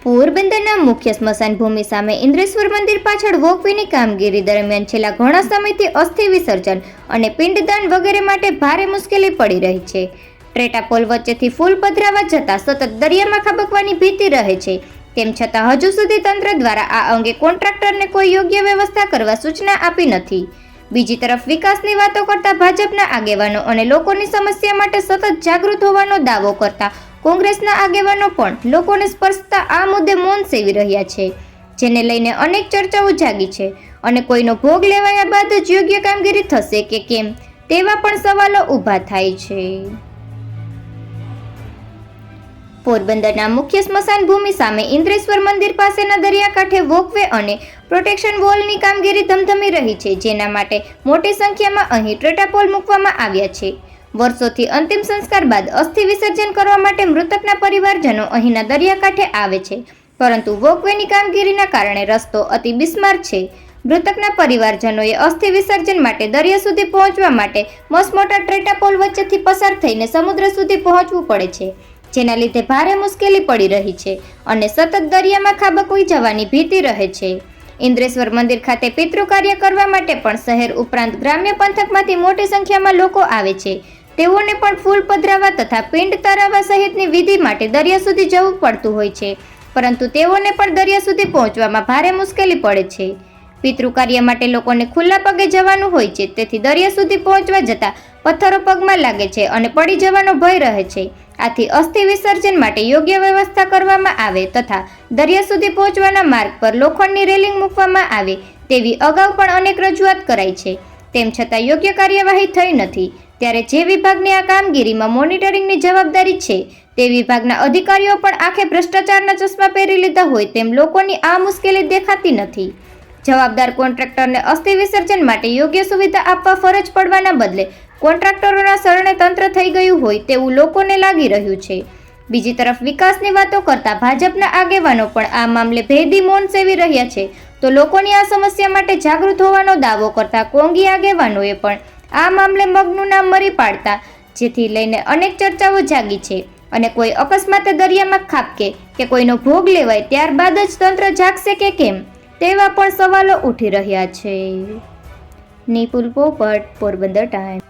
પોરબંદરના મુખ્ય સ્મશાન ભૂમિ સામે ઇન્દ્રેશ્વર મંદિર પાછળ વોકવેની કામગીરી દરમિયાન છેલ્લા ઘણા સમયથી અસ્થિ વિસર્જન અને પિંડદાન વગેરે માટે ભારે મુશ્કેલી પડી રહી છે. ટ્રેટાપોલ વચ્ચેથી ફૂલ પધરાવા જતાં સતત દરિયામાં ખાબકવાની ભીતિ રહે છે. તેમ છતાં હજુ સુધી તંત્ર દ્વારા આ અંગે કોન્ટ્રાક્ટરને કોઈ યોગ્ય વ્યવસ્થા કરવા સૂચના આપી નથી. બીજી તરફ વિકાસની વાતો કરતા ભાજપના આગેવાનો અને લોકોની સમસ્યા માટે સતત જાગૃત હોવાનો દાવો કરતા કોંગ્રેસના આગેવાનો પણ લોકોને સ્પર્શતા આ મુદ્દે મૌન સેવી રહ્યા છે, જેને લઈને અનેક ચર્ચાઓ જાગી છે અને કોઈનો ભોગ લેવાયા બાદ જ યોગ્ય કામગીરી થશે કે કેમ તેવા પણ સવાલો ઊભા થાય છે. પોરબંદરના મુખ્ય સ્મશાન ભૂમિ સામે ઇન્દ્રેશ્વર મંદિર પાસેના દરિયાકાંઠે વોકવે અને પ્રોટેક્શન વોલની કામગીરી ધમધમી રહી છે, જેના માટે મોટી સંખ્યામાં અહીં ટ્રેટાપોલ મૂકવામાં આવ્યા છે. વર્ષોથી અંતિમ સંસ્કાર બાદ અસ્થિ વિસર્જન કરવા માટે મૃતકના પરિવારજનો અહીંના દરિયાકાંઠે આવે છે, પરંતુ વોકવેની કામગીરીના કારણે રસ્તો અતિ બિસ્માર છે. મૃતકના પરિવારજનોએ અસ્થિ વિસર્જન માટે દરિયા સુધી પહોંચવા માટે મસમોટા ટ્રેટાપોલ વચ્ચેથી પસાર થઈને સમુદ્ર સુધી પહોંચવું પડે છે, જેના લીધે ભારે મુશ્કેલી પડી રહી છે અને સતત દરિયામાં ખાબકવી જવાની ભીતિ રહે છે. ઇન્દ્રેશ્વર મંદિર ખાતે પિતૃ કાર્ય કરવા માટે પણ શહેર ઉપરાંત ગ્રામ્ય પંથકમાંથી મોટી સંખ્યામાં લોકો આવે છે. તેઓને પણ ફૂલ પધરાવા તથા પિંડ તરાવવા સહિતની વિધિ માટે દરિયા સુધી જવું પડતું હોય છે, પરંતુ તેઓને પણ દરિયા સુધી પહોંચવામાં ભારે મુશ્કેલી પડે છે. પિતૃ કાર્ય માટે લોકોને ખુલ્લા પગે જવાનું હોય છે, તેથી દરિયા સુધી પહોંચવા જતાં પથ્થરો પગમાં લાગે છે અને પડી જવાનો ભય રહે છે. આથી અસ્થિ વિસર્જન માટે યોગ્ય વ્યવસ્થા કરવામાં આવે તથા દરિયા સુધી પહોંચવાના માર્ગ પર લોખંડની રેલિંગ મૂકવામાં આવે તેવી અગાઉ પણ અનેક રજૂઆત કરાઈ છે. તેમ છતાં યોગ્ય કાર્યવાહી થઈ નથી. ત્યારે જે વિભાગની આ કામગીરીમાં મોનિટરિંગની જવાબદારી છે તે વિભાગના અધિકારીઓ પણ આખે ભ્રષ્ટાચારના ચશ્મા પહેરી લીધા હોય તેમ લોકોની આ મુશ્કેલી દેખાતી નથી. જવાબદાર કોન્ટ્રાક્ટરને અસ્થિ વિસર્જન માટે યોગ્ય સુવિધા આપવા ફરજ પડવાના બદલે કોન્ટ્રાક્ટરોના શરણે તંત્ર થઈ ગયું હોય તેવું લોકોને લાગી રહ્યું છે. બીજી તરફ વિકાસની વાતો કરતા ભાજપના આગેવાનો પણ આ મામલે ભેદી મૌન સેવી રહ્યા છે, તો લોકોની આ સમસ્યા માટે જાગૃત હોવાનો દાવો કરતા કોંગી આગેવાનોએ પણ આ મામલે મગનું નામ મરી પાડતા જેથી લઈને અનેક ચર્ચાઓ જાગી છે અને કોઈ અકસ્માતે દરિયામાં ખાબકે કે કોઈનો ભોગ લેવાય ત્યારબાદ જ તંત્ર જાગશે કે કેમ તેવા પણ સવાલો ઉઠી રહ્યા છે. નિપુલ પોપટ, પોરબંદર ટાઈમ.